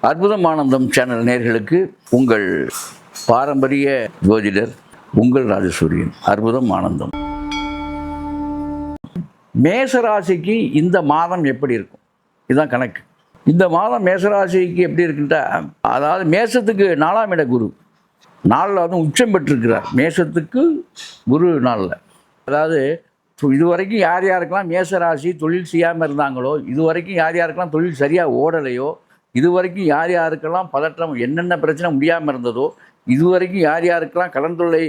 அற்புதம் ஆனந்தம் சேனல் நேயர்களுக்கு உங்கள் பாரம்பரிய ஜோதிடர் உங்கள் ராஜசூரியன். அற்புதம் ஆனந்தம். மேசராசிக்கு இந்த மாதம் எப்படி இருக்கும்? இதுதான் கணக்கு. இந்த மாதம் மேசராசிக்கு எப்படி இருக்குன்ட்டா, அதாவது மேசத்துக்கு 4ஆம் இட குரு நாளில் வந்து உச்சம் பெற்றிருக்கிறார். மேசத்துக்கு குரு நாளில், அதாவது இதுவரைக்கும் யார் யாருக்கெல்லாம் மேசராசி தொழில் செய்யாமல் இருந்தாங்களோ, இதுவரைக்கும் யார் யாருக்கெல்லாம் தொழில் சரியாக ஓடலையோ, இதுவரைக்கும் யார் யாருக்கெல்லாம் பதற்றம் என்னென்ன பிரச்சனை முடியாமல் இருந்ததோ, இதுவரைக்கும் யார் யாருக்கெல்லாம் கடன் தொல்லை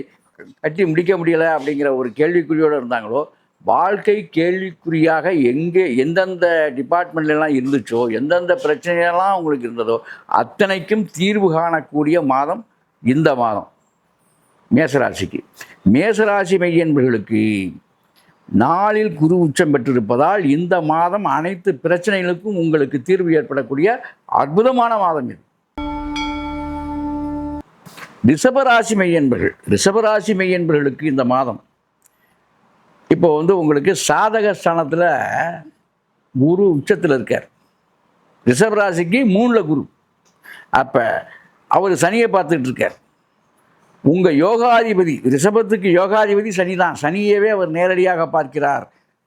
கட்டி முடிக்க முடியலை அப்படிங்கிற ஒரு கேள்விக்குறியோடு இருந்தாங்களோ, வாழ்க்கை கேள்விக்குறியாக எந்தெந்த டிபார்ட்மெண்ட்லாம் இருந்துச்சோ, எந்தெந்த பிரச்சனையெல்லாம் உங்களுக்கு இருந்ததோ அத்தனைக்கும் தீர்வு காணக்கூடிய மாதம் இந்த மாதம் மேசராசிக்கு. மேசராசி மையன்பர்களுக்கு நாளில் குரு உச்சம் பெற்றிருப்பதால் இந்த மாதம் அனைத்து பிரச்சனைகளுக்கும் உங்களுக்கு தீர்வு ஏற்படக்கூடிய அற்புதமான மாதம் இது. ரிஷபராசி மையன்பர்களுக்கு இந்த மாதம் இப்போ வந்து உங்களுக்கு சாதக ஸ்தானத்தில் குரு உச்சத்தில் இருக்கார். ரிஷபராசிக்கு 3ல் குரு. அப்போ அவர் சனியை பார்த்துட்டு இருக்கார். உங்கள் யோகாதிபதி, ரிஷபத்துக்கு யோகாதிபதி சனி தான். சனியவே அவர் நேரடியாக பார்க்கிறார்,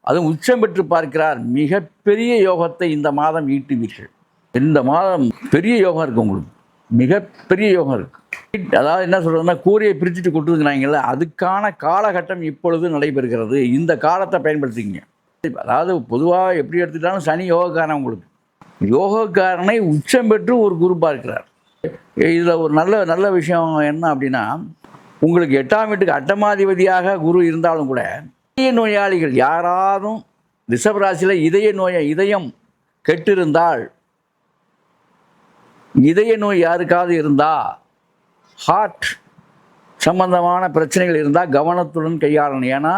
அதுவும் உச்சம் பெற்று பார்க்கிறார். மிகப்பெரிய யோகத்தை இந்த மாதம் ஈட்டுவீர்கள். இந்த மாதம் பெரிய யோகம் இருக்குது உங்களுக்கு, மிகப்பெரிய யோகம் இருக்குது. அதாவது என்ன சொல்கிறதுனா, கூரையை பிரிச்சுட்டு கொட்டுதுங்கிறாங்கல்ல, அதுக்கான காலகட்டம் இப்பொழுது நடைபெறுகிறது. இந்த காலத்தை பயன்படுத்திங்க. அதாவது பொதுவாக எப்படி எடுத்துக்கிட்டாலும் சனி யோகக்காரன். உங்களுக்கு யோகக்காரனை உச்சம் பெற்று ஒரு குரு பார்க்கிறார். இதில் ஒரு நல்ல விஷயம் என்ன அப்படின்னா, உங்களுக்கு 8ஆம் வீட்டுக்கு அட்டமாதிபதியாக குரு இருந்தாலும் கூட இதய நோயாளிகள் யாராலும் ரிஷபராசியில் இதயம் கெட்டிருந்தால், இதய நோய் யாருக்காவது இருந்தால், ஹார்ட் சம்பந்தமான பிரச்சனைகள் இருந்தால் கவனத்துடன் கையாளணும். ஏன்னா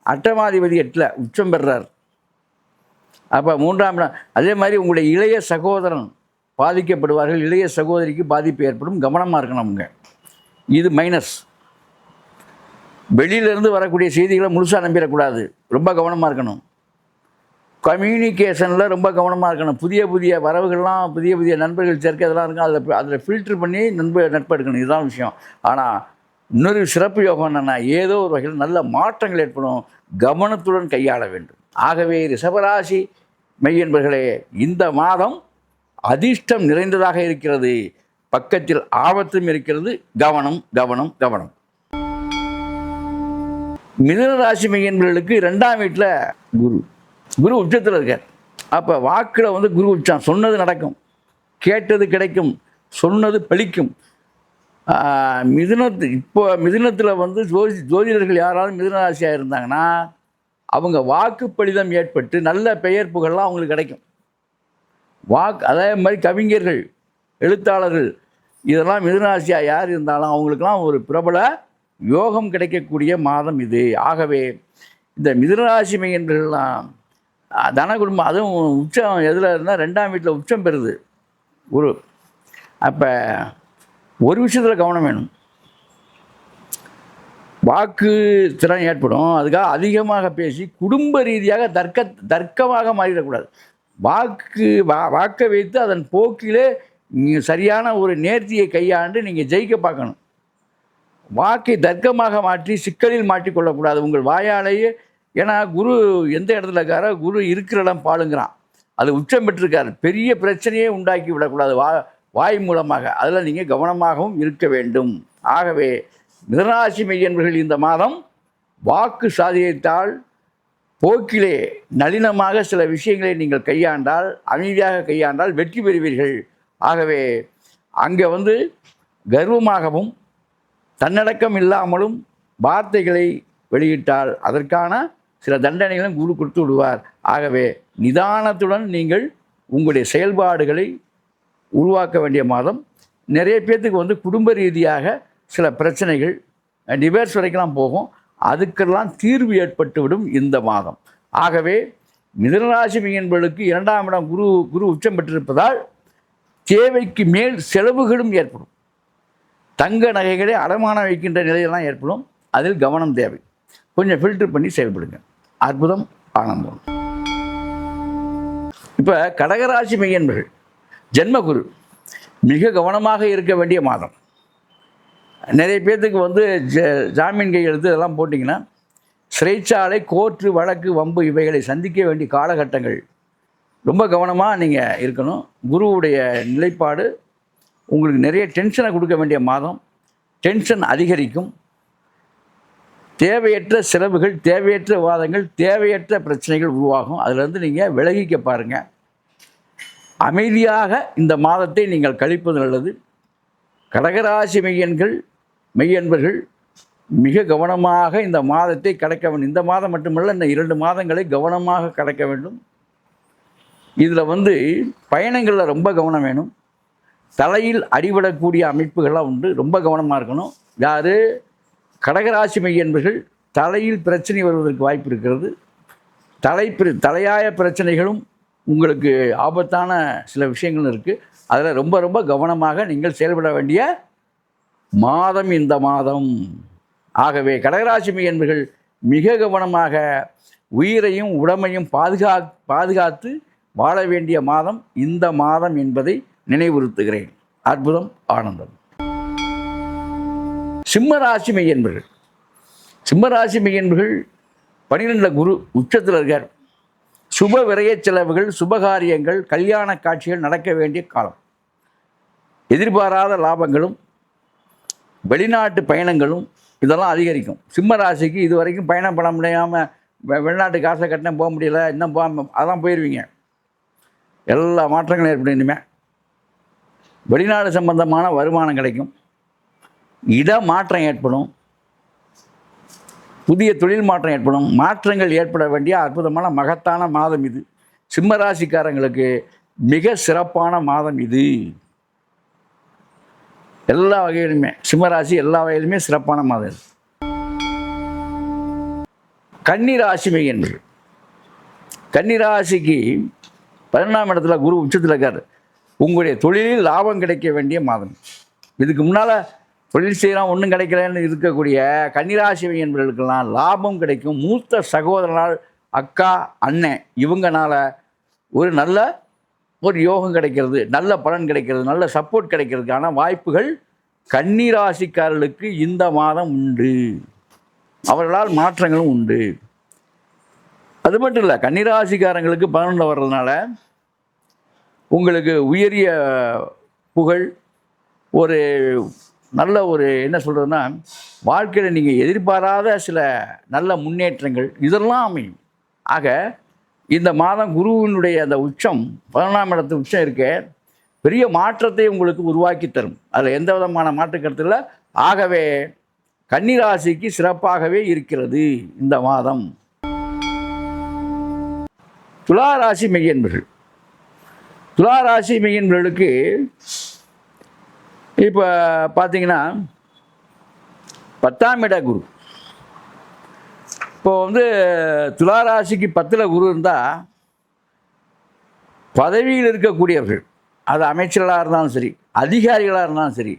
அட்டமாதிபதி 8ல் உச்சம் பெறுறார். அப்போ 3ஆம் இடம். அதே மாதிரி உங்களுடைய இளைய சகோதரன் பாதிக்கப்படுவார்கள், இளைய சகோதரிக்கு பாதிப்பு ஏற்படும். கவனமாக இருக்கணுங்க. இது மைனஸ். வெளியிலேருந்து வரக்கூடிய செய்திகளை முழுசாக நம்பிடக்கூடாது, ரொம்ப கவனமாக இருக்கணும். கம்யூனிகேஷனில் ரொம்ப கவனமாக இருக்கணும். புதிய வரவுகள்லாம், புதிய நண்பர்கள் சேர்க்க இதெல்லாம் இருக்கும். அதில் ஃபில்ட்ரு பண்ணி நட்பு எடுக்கணும். இதுதான் விஷயம். ஆனால் இன்னொரு சிறப்பு யோகம் என்னென்னா, ஏதோ ஒரு வகையில் நல்ல மாற்றங்கள் ஏற்படும். கவனத்துடன் கையாள வேண்டும். ஆகவே ரிஷபராசி மெய்யன்பர்களே, இந்த மாதம் அதிர்ஷ்டம் நிறைந்ததாக இருக்கிறது. பக்கத்தில் ஆபத்தும் இருக்கிறது. கவனம் கவனம் கவனம். மிதுன ராசி மையன்பர்களுக்கு 2ஆம் வீட்டில் குரு உச்சத்தில் இருக்கார். அப்போ வாக்கில் வந்து குரு உச்சம். சொன்னது நடக்கும், கேட்டது கிடைக்கும், சொன்னது பலிக்கும். மிதுனத்தில் வந்து ஜோதிடர்கள் யாராவது மிதுன ராசியாக இருந்தாங்கன்னா, அவங்க வாக்குப்பளிதம் ஏற்பட்டு நல்ல பெயர் புகழெலாம் அவங்களுக்கு கிடைக்கும். அதே மாதிரி கவிஞர்கள், எழுத்தாளர்கள், இதெல்லாம் மிதுனராசியாக யார் இருந்தாலும் அவங்களுக்கெல்லாம் ஒரு பிரபல யோகம் கிடைக்கக்கூடிய மாதம் இது. ஆகவே இந்த மிதுனராசி மையன்கள்லாம் தன குடும்பம், அதுவும் உச்சம் எதில் இருந்தால் 2ஆம் வீட்டில் உச்சம் பெறுது குரு. அப்போ ஒரு விஷயத்தில் கவனம் வேணும். வாக்கு திறன் ஏற்படும். அதுக்காக அதிகமாக பேசி குடும்ப ரீதியாக தர்க்கமாக மாறிடக்கூடாது. வாக்கை வைத்து அதன் போக்கிலே நீங்கள் சரியான ஒரு நேர்த்தியை கையாண்டு நீங்கள் ஜெயிக்க பார்க்கணும். வாக்கை தர்க்கமாக மாற்றி சிக்கலில் மாட்டிக்கொள்ளக்கூடாது உங்கள் வாயாலேயே. ஏன்னா குரு எந்த இடத்துல இருக்காரோ, குரு இருக்கிற இடம் பாலுங்கிறான். அது உச்சம் பெற்றிருக்காரு. பெரிய பிரச்சனையே உண்டாக்கி விடக்கூடாது வாய் மூலமாக. அதில் நீங்கள் கவனமாகவும் இருக்க வேண்டும். ஆகவே மிதுனராசி மையன்பர்கள் இந்த மாதம் வாக்கு சாதித்தால், போக்கிலே நளினமாக சில விஷயங்களை நீங்கள் கையாண்டால், அமைதியாக கையாண்டால் வெற்றி பெறுவீர்கள். ஆகவே அங்கே வந்து கர்வமாகவும் தன்னடக்கம் இல்லாமலும் வார்த்தைகளை வெளியிட்டால் அதற்கான சில தண்டனைகளும் குரு கொடுத்து விடுவார். ஆகவே நிதானத்துடன் நீங்கள் உங்களுடைய செயல்பாடுகளை உருவாக்க வேண்டிய மாதம். நிறைய பேர்த்துக்கு வந்து குடும்ப ரீதியாக சில பிரச்சனைகள் டிவோர்ஸ் வரைக்கெல்லாம் போகும். அதுக்கெல்லாம் தீர்வு ஏற்பட்டுவிடும் இந்த மாதம். ஆகவே மிதுனராசி மையன்பர்களுக்கு 2ஆம் இடம் குரு உச்சம் பெற்றிருப்பதால் தேவைக்கு மேல் செலவுகளும் ஏற்படும். தங்க நகைகளை அடமானம் வைக்கின்ற நிலையெல்லாம் ஏற்படும். அதில் கவனம் தேவை. கொஞ்சம் ஃபில்டர் பண்ணி செயல்படுங்க. அற்புதம் ஆனந்தம். இப்போ கடகராசி மையன்பர்கள் ஜென்மகுரு மிக கவனமாக இருக்க வேண்டிய மாதம். நிறைய பேர்த்துக்கு வந்து ஜாமீன் கையெழுத்து இதெல்லாம் போட்டிங்கன்னா சிறைச்சாலை, கோர்ட்டு, வழக்கு, வம்பு இவைகளை சந்திக்க வேண்டிய காலகட்டங்கள். ரொம்ப கவனமாக நீங்கள் இருக்கணும். குருவுடைய நிலைப்பாடு உங்களுக்கு நிறைய டென்ஷனை கொடுக்க வேண்டிய மாதம். டென்ஷன் அதிகரிக்கும். தேவையற்ற செலவுகள், தேவையற்ற வாதங்கள், தேவையற்ற பிரச்சனைகள் உருவாகும். அதிலிருந்து நீங்கள் விலகிக்க பாருங்கள். அமைதியாக இந்த மாதத்தை நீங்கள் கழிப்பது நல்லது. கடகராசி மெய்யன்பர்கள் மிக கவனமாக இந்த மாதத்தை கடக்க வேண்டும். இந்த மாதம் மட்டுமல்ல, இந்த 2 மாதங்களை கவனமாக கடக்க வேண்டும். இதில் வந்து பயணங்களில் ரொம்ப கவனம் வேணும். தலையில் அடிபடக்கூடிய அமைப்புகள்லாம் உண்டு. ரொம்ப கவனமாக இருக்கணும். யார் கடகராசி மெய்யன்பர்கள் தலையில் பிரச்சனை வருவதற்கு வாய்ப்பு இருக்கிறது. தலையாய பிரச்சனைகளும் உங்களுக்கு ஆபத்தான சில விஷயங்கள் இருக்குது. அதில் ரொம்ப ரொம்ப கவனமாக நீங்கள் செயல்பட வேண்டிய மாதம் இந்த மாதம். ஆகவே கடகராசி மெய்யன்பர்கள் மிக கவனமாக உயிரையும் உடமையும் பாதுகாத்து வாழ வேண்டிய மாதம் இந்த மாதம் என்பதை நினைவுறுத்துகிறேன். அற்புதம், ஆனந்தம். சிம்மராசி மெய்யன்பர்கள் 12 குரு உச்சத்தில் இருக்கார். சுப விரய செலவுகள், சுபகாரியங்கள், கல்யாண காட்சிகள் நடக்க வேண்டிய காலம். எதிர்பாராத லாபங்களும் வெளிநாட்டு பயணங்களும் இதெல்லாம் அதிகரிக்கும். சிம்ம ராசிக்கு இது வரைக்கும் பயணம் பண்ண முடியாமல் வெளிநாட்டு காசை கட்டினேன், போக முடியல, இன்னும் அதெல்லாம் போயிடுவீங்க. எல்லா மாற்றங்களும் ஏற்படும். இனிமேல் வெளிநாடு சம்பந்தமான வருமானம் கிடைக்கும். இட மாற்றம் ஏற்படும். புதிய தொழில் மாற்றம் ஏற்படும். மாற்றங்கள் ஏற்பட வேண்டிய அற்புதமான மகத்தான மாதம் இது. சிம்ம ராசிக்காரங்களுக்கு மிக சிறப்பான மாதம் இது. எல்லா வகையிலுமே சிம்மராசி எல்லா வகையிலுமே சிறப்பான மாதம் இது. கன்னிராசி மெய்யன்பர்கள் கன்னிராசிக்கு 11ஆம் இடத்துல குரு உச்சத்தில் இருக்கார். உங்களுடைய தொழிலில் லாபம் கிடைக்க வேண்டிய மாதம். இதுக்கு முன்னால் தொழில் செய்யலாம் ஒன்றும் கிடைக்கலன்னு இருக்கக்கூடிய கன்னிராசி மெய்யன்பர்களுக்கெல்லாம் லாபம் கிடைக்கும். மூத்த சகோதரனால், அக்கா, அண்ணன் இவங்கனால ஒரு நல்ல யோகம் கிடைக்கிறது, நல்ல பலன் கிடைக்கிறது, நல்ல சப்போர்ட் கிடைக்கிறதுக்கான வாய்ப்புகள் கன்னிராசிக்காரர்களுக்கு இந்த மாதம் உண்டு. அவர்களால் மாற்றங்களும் உண்டு. அது மட்டும் இல்லை, கன்னிராசிக்காரங்களுக்கு 11 வர்றதுனால உங்களுக்கு உயரிய புகழ், ஒரு நல்ல என்ன சொல்கிறதுன்னா, வாழ்க்கையில் நீங்கள் எதிர்பாராத சில நல்ல முன்னேற்றங்கள் இதெல்லாம் அமையும். ஆக இந்த மாதம் குருவினுடைய அந்த உச்சம், 11ஆம் இடத்து உச்சம் இருக்கே, பெரிய மாற்றத்தை உங்களுக்கு உருவாக்கி தரும். அதில் எந்த விதமான மாற்று கருத்து இல்லை. ஆகவே கன்னிராசிக்கு சிறப்பாகவே இருக்கிறது இந்த மாதம். துளாராசி மெய்யன்பர்களுக்கு இப்போ பார்த்தீங்கன்னா 10ஆம் இட குரு. இப்போ துளாராசிக்கு 10ல் குரு இருந்தால் பதவியில் இருக்கக்கூடியவர்கள், அது அமைச்சர்களாக இருந்தாலும் சரி, அதிகாரிகளாக இருந்தாலும் சரி,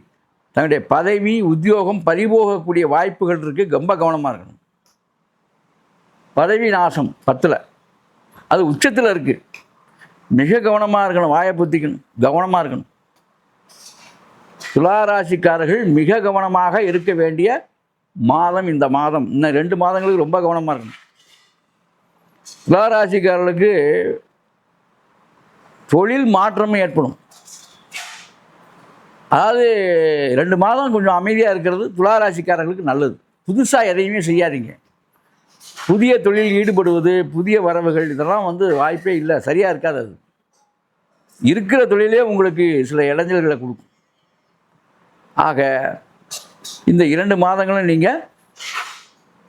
தன்னுடைய பதவி உத்தியோகம் பறிபோகக்கூடிய வாய்ப்புகள் இருக்குது. ரொம்ப கவனமாக இருக்கணும். பதவி நாசம் 10ல், அது உச்சத்தில் இருக்குது. மிக கவனமாக இருக்கணும். வாயை புத்திக்கணும், கவனமாக இருக்கணும். துளாராசிக்காரர்கள் மிக கவனமாக இருக்க வேண்டிய மாதம் இந்த மாதம். இன்னும் 2 மாதங்களுக்கு ரொம்ப கவனமாக இருக்கணும். துளாராசிக்காரர்களுக்கு தொழில் மாற்றமும் ஏற்படும். அதாவது 2 மாதம் கொஞ்சம் அமைதியாக இருக்கிறது துளாராசிக்காரர்களுக்கு நல்லது. புதுசாக எதையுமே செய்யாதீங்க. புதிய தொழில் ஈடுபடுவது, புதிய வரவுகள் இதெல்லாம் வாய்ப்பே இல்லை, சரியாக இருக்காது. அது இருக்கிற தொழிலே உங்களுக்கு சில இடைஞ்சல்களை கொடுக்கும். ஆக இந்த 2 மாதங்களும் நீங்கள்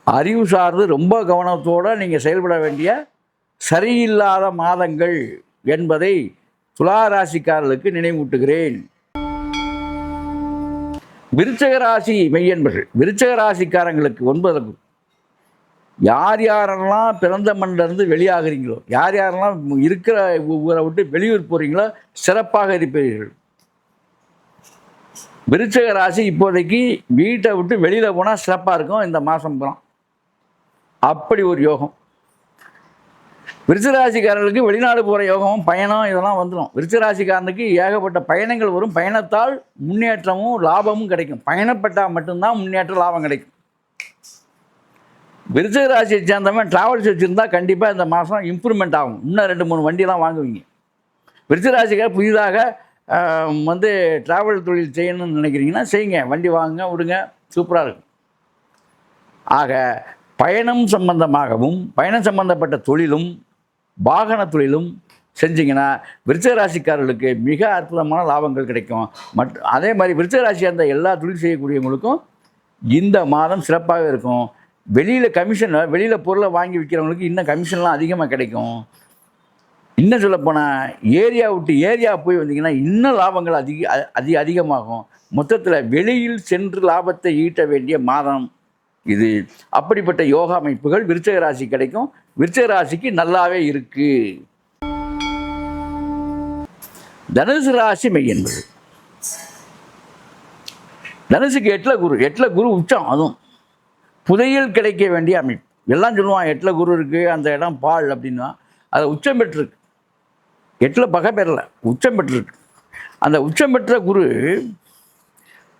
அறிவு சார்ந்து ரொம்ப கவனத்தோடு நீங்கள் செயல்பட வேண்டிய சரியில்லாத மாதங்கள் என்பதை துளாராசிக்காரர்களுக்கு நினைவூட்டுகிறேன். விருச்சிக ராசி மெய்யன்பர்கள், விருச்சிக ராசிக்காரங்களுக்கு 9 குரு. யார் யாரெல்லாம் பிறந்த மண்ணிலிருந்து வெளியாகிறீங்களோ, யார் யாரெல்லாம் இருக்கிற ஊரை விட்டு வெளியூர் போகிறீங்களோ சிறப்பாக இருப்பீர்கள். விருச்சிக ராசி இப்போதைக்கு வீட்டை விட்டு வெளியில் போனால் சிறப்பாக இருக்கும் இந்த மாதம் போகலாம். அப்படி ஒரு யோகம். விருச்சிகராசிக்காரர்களுக்கு வெளிநாடு போகிற யோகம், பயணம் இதெல்லாம் வந்துடும். விருச்சிகராசிக்காரனுக்கு ஏகப்பட்ட பயணங்கள் வரும். பயணத்தால் முன்னேற்றமும் லாபமும் கிடைக்கும். பயணப்பட்டால் மட்டும்தான் முன்னேற்ற லாபம் கிடைக்கும். விருச்சிகராசியை சேர்ந்தவன் ட்ராவல்ஸ் வச்சுருந்தா கண்டிப்பாக இந்த மாதம் இம்ப்ரூவ்மெண்ட் ஆகும். இன்னும் 2-3 வண்டியெலாம் வாங்குவீங்க. விருச்சிகராசிக்கார் புதிதாக வந்து ட்ராவல் தொழில் செய்யணும்னு நினைக்கிறீங்கன்னா செய்யுங்க. வண்டி வாங்குங்க, விடுங்க, சூப்பராக இருக்கும். ஆக பயணம் சம்பந்தமாகவும் பயணம் சம்பந்தப்பட்ட தொழிலும் வாகன தொழிலும் செஞ்சிங்கன்னா விருச்சிகராசிக்காரர்களுக்கு மிக அற்புதமான லாபங்கள் கிடைக்கும். அதே மாதிரி விருச்சிகராசியாக இருந்த எல்லா தொழில் செய்யக்கூடியவங்களுக்கும் இந்த மாதம் சிறப்பாக இருக்கும். வெளியில் பொருளை வாங்கி விற்கிறவங்களுக்கு இன்னும் கமிஷன்லாம் அதிகமாக கிடைக்கும். இன்னும் சொல்லப்போனால் ஏரியா விட்டு ஏரியா போய் வந்தீங்கன்னா இன்னும் லாபங்கள் அதிகமாகும். மொத்தத்தில் வெளியில் சென்று லாபத்தை ஈட்ட வேண்டிய மாதம் இது. அப்படிப்பட்ட யோகா அமைப்புகள் விருச்சிக ராசி கிடைக்கும். விருச்சிக ராசிக்கு நல்லாவே இருக்கு. தனுசு ராசி மெய் என்பது தனுசுக்கு எட்டில் குரு உச்சம். அதுவும் புதையல் கிடைக்க வேண்டிய அமைப்பு. எல்லாம் சொல்லுவான் எட்டில் குரு இருக்குது, அந்த இடம் பால் அப்படின்னா அதை உச்சம் பெற்றிருக்கு. 8 பகை பெறலை, உச்சம் பெற்றிருக்கு. அந்த உச்சம் பெற்ற குரு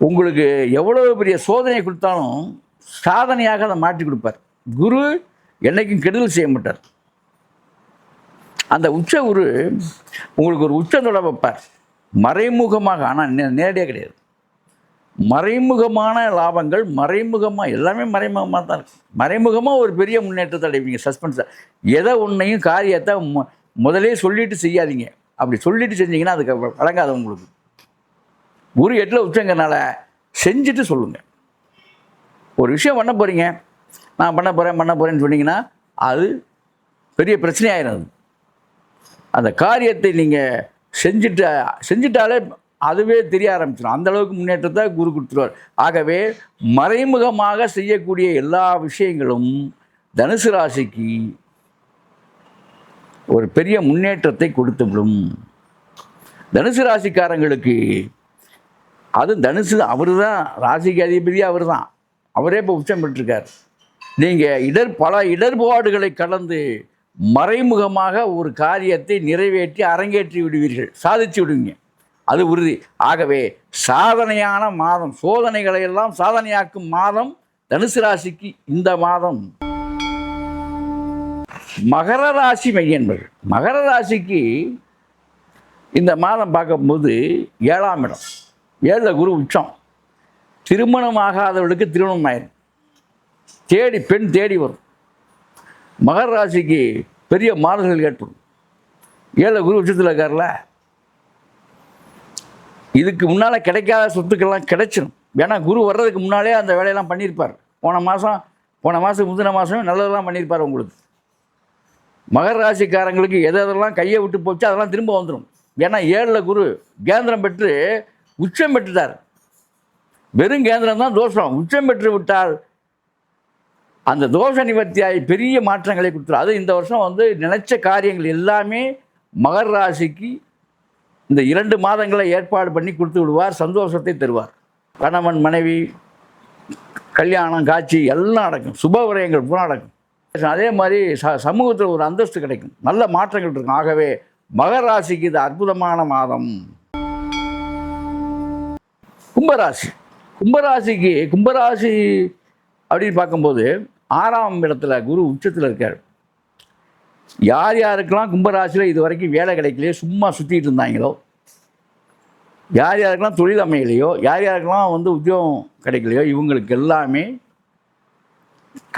உங்களுக்கு எவ்வளோ பெரிய சோதனை கொடுத்தாலும் சாதனையாக அதை மாற்றி கொடுப்பார். குரு என்றைக்கும் கெடுதல் செய்ய மாட்டார். அந்த உச்ச குரு உங்களுக்கு ஒரு உச்சத்தோட வைப்பார் மறைமுகமாக. ஆனால் நேரடியாக கிடையாது. மறைமுகமான லாபங்கள், மறைமுகமாக எல்லாமே மறைமுகமாக தான் இருக்குது. மறைமுகமாக ஒரு பெரிய முன்னேற்றத்தை அடைவீங்க. சஸ்பென்ஸை எதை ஒன்றையும் காரியத்தை முதலே சொல்லிட்டு செய்யாதீங்க. அப்படி சொல்லிட்டு செஞ்சீங்கன்னா அதுக்கு வழங்காது. உங்களுக்கு குரு 8 உச்சங்கிறனால செஞ்சுட்டு சொல்லுங்கள். ஒரு விஷயம் பண்ண போகிறீங்க, நான் பண்ண போகிறேன்னு சொன்னீங்கன்னா அது பெரிய பிரச்சனையாயிரும். அந்த காரியத்தை நீங்கள் செஞ்சிட்டாலே அதுவே தெரிய ஆரம்பிச்சிடும். அந்தளவுக்கு முன்னேற்றத்தை குரு கொடுத்துருவார். ஆகவே மறைமுகமாக செய்யக்கூடிய எல்லா விஷயங்களும் தனுசு ராசிக்கு ஒரு பெரிய முன்னேற்றத்தை கொடுத்துவிடும். தனுசு ராசிக்காரங்களுக்கு அது தனுசு அவர் தான் ராசிக்கு அதிபதி. அவரே இப்போ உச்சம் பெற்றிருக்கார். நீங்கள் பல இடர்பாடுகளை கடந்து மறைமுகமாக ஒரு காரியத்தை நிறைவேற்றி அரங்கேற்றி விடுவீர்கள், சாதித்து விடுவீங்க. அது உறுதி. ஆகவே சாதனையான மாதம், சோதனைகளை எல்லாம் சாதனையாக்கும் மாதம் தனுசு ராசிக்கு இந்த மாதம். மகர ராசி மெய் என்பது மகர ராசிக்கு இந்த மாதம் பார்க்கும்போது 7ஆம் இடம், 7 குரு உச்சம். திருமணம் ஆகாதவர்களுக்கு திருமணம் ஆயிரும். பெண் தேடி வரும். மகர ராசிக்கு பெரிய மாறுதல்கள் ஏற்படும். 7 குரு உச்சத்தில் இருக்கார்ல, இதுக்கு முன்னால் கிடைக்காத சொத்துக்கள்லாம் கிடைச்சிடும். ஏன்னா குரு வர்றதுக்கு முன்னாலே அந்த வேலையெல்லாம் பண்ணியிருப்பார். போன மாதம் முந்தின மாதம் நல்லதெல்லாம் பண்ணியிருப்பார். உங்களுக்கு மகர ராசிக்காரங்களுக்கு எதெல்லாம் கையை விட்டு போச்சு அதெல்லாம் திரும்ப வந்துடும். ஏன்னா 7 குரு கேந்திரம் பெற்று உச்சம் பெற்றுட்டார். வெறும் கேந்திரம் தான் தோஷம். உச்சம் பெற்று விட்டால் அந்த தோஷ நிவர்த்தியாகி பெரிய மாற்றங்களை கொடுத்துரும். அது இந்த வருஷம் நினைச்ச காரியங்கள் எல்லாமே மகர ராசிக்கு இந்த 2 மாதங்களை ஏற்பாடு பண்ணி கொடுத்து விடுவார். சந்தோஷத்தை தருவார். கணவன் மனைவி கல்யாணம் காட்சி எல்லாம் நடக்கும். சுப விரயங்கள் பூரா நடக்கும். அதே மாதிரி சமூகத்தில் ஒரு அந்தஸ்து கிடைக்கும். நல்ல மாற்றங்கள் இருக்கும். ஆகவே மகர ராசிக்கு இது அற்புதமான மாதம். கும்பராசி அப்படின்னு பார்க்கும்போது 6ஆம் இடத்துல குரு உச்சத்தில் இருக்கார். யாருக்கெல்லாம் கும்பராசியில் இது வரைக்கும் வேலை கிடைக்கலையோ, சும்மா சுற்றிட்டு இருந்தாங்களோ, யாருக்கெல்லாம் தொழில் அமையலையோ, யாருக்கெல்லாம் உத்தியோகம் கிடைக்கலையோ, இவங்களுக்கு எல்லாமே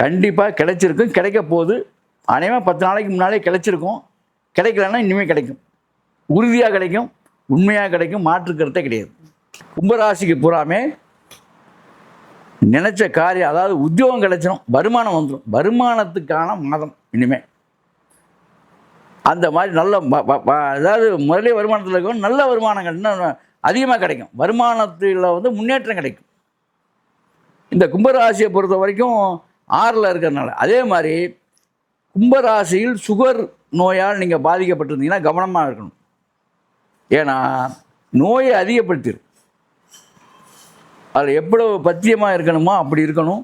கண்டிப்பாக கிடைச்சிருக்கும். கிடைக்க போகுது. அநேகமாக 10 நாளைக்கு முன்னாலே கிடைச்சிருக்கும். கிடைக்கலன்னா இனிமேல் கிடைக்கும். உறுதியாக கிடைக்கும், உண்மையாக கிடைக்கும், மாற்றுக்கிறதே கிடையாது. கும்பராசிக்கு பூராமே நினைச்ச காரியம், அதாவது உத்தியோகம் கிடைச்சிடும், வருமானம் வந்துடும். வருமானத்துக்கான மாதம் இனிமேல். அந்த மாதிரி நல்ல அதாவது முதலே வருமானத்தில் இருக்கும், நல்ல வருமானங்கள் இன்னும் அதிகமாக கிடைக்கும். வருமானத்தில் முன்னேற்றம் கிடைக்கும். இந்த கும்பராசியை பொறுத்த வரைக்கும் 6ல் இருக்கிறதுனால. அதே மாதிரி கும்பராசியில் சுகர் நோயால் நீங்கள் பாதிக்கப்பட்டிருந்தீங்கன்னா கவனமாக இருக்கணும். ஏன்னா நோயை அதிகப்படுத்திடும். அதில் எவ்வளவு பத்தியமாக இருக்கணுமோ அப்படி இருக்கணும்.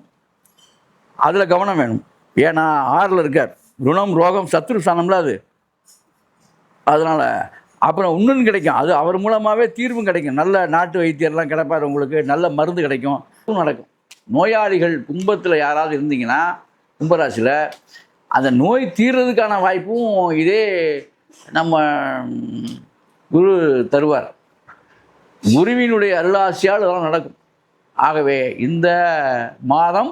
அதில் கவனம் வேணும். ஏன்னா 6ல் இருக்கார். ருணம் ரோகம் சத்ரு ஸ்தானம்ல அது. அதனால் அப்புறம் இன்னொன்று கிடைக்கும், அது அவர் மூலமாகவே தீர்வும் கிடைக்கும். நல்ல நாட்டு வைத்தியர்லாம் கிடைப்பார் உங்களுக்கு, நல்ல மருந்து கிடைக்கும், நடக்கும். நோயாளிகள் கும்பத்தில் யாராவது இருந்தீங்கன்னா கும்பராசியில் அந்த நோய் தீர்றதுக்கான வாய்ப்பும் இதே நம்ம குரு தருவார். குருவினுடைய அருளாசியால் இதெல்லாம் நடக்கும். ஆகவே இந்த மாதம்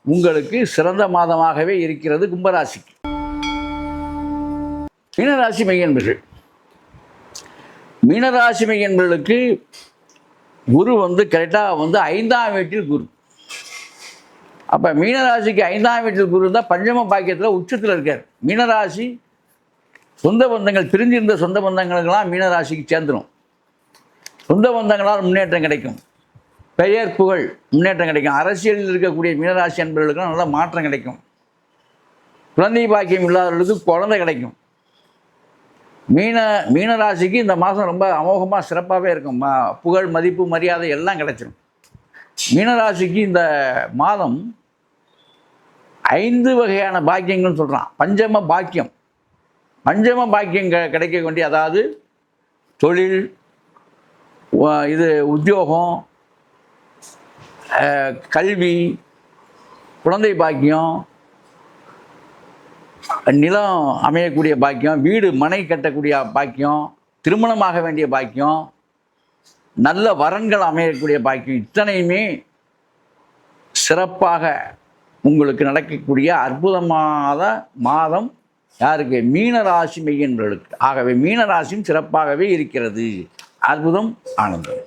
உங்களுக்கு சிறந்த மாதமாகவே இருக்கிறது கும்பராசிக்கு. மீனராசி மையன்பர்கள், மீனராசி மையன்பர்களுக்கு குரு கரெக்டாக 5ஆம் வீட்டில் குரு. அப்போ மீனராசிக்கு 5ஆம் வீட்டில் குரு இருந்தால் பஞ்சம பாக்கியத்தில் உச்சத்தில் இருக்கார். மீனராசி சொந்த பந்தங்கள், பிரிஞ்சிருந்த சொந்த பந்தங்களுக்கெல்லாம் மீனராசிக்கு சேர்ந்துடும். சொந்த பந்தங்களால் முன்னேற்றம் கிடைக்கும், பெயர் புகழ் முன்னேற்றம் கிடைக்கும். அரசியலில் இருக்கக்கூடிய மீனராசி அன்பர்களுக்கெல்லாம் நல்ல மாற்றம் கிடைக்கும். குழந்தை பாக்கியம் இல்லாதவர்களுக்கு குழந்தை கிடைக்கும். மீனராசிக்கு இந்த மாதம் ரொம்ப அமோகமாக சிறப்பாகவே இருக்கும். புகழ் மதிப்பு மரியாதை எல்லாம் கிடைச்சிடும். மீனராசிக்கு இந்த மாதம் 5 வகையான பாக்கியங்கள்னு சொல்கிறான். பஞ்சம பாக்கியம், பஞ்சம பாக்கியம் கிடைக்க வேண்டிய, அதாவது தொழில், இது உத்தியோகம், கல்வி, குழந்தை பாக்கியம், நிலம் அமையக்கூடிய பாக்கியம், வீடு மனை கட்டக்கூடிய பாக்கியம், திருமணமாக வேண்டிய பாக்கியம், நல்ல வரன்கள் அமையக்கூடிய பாக்கியம், இத்தனையுமே சிறப்பாக உங்களுக்கு நடக்கக்கூடிய அற்புதமான மாதம் யாருக்கு? மீனராசி மையன்பர்களுக்கு. ஆகவே மீனராசியும் சிறப்பாகவே இருக்கிறது. அற்புதம், ஆனந்தம்.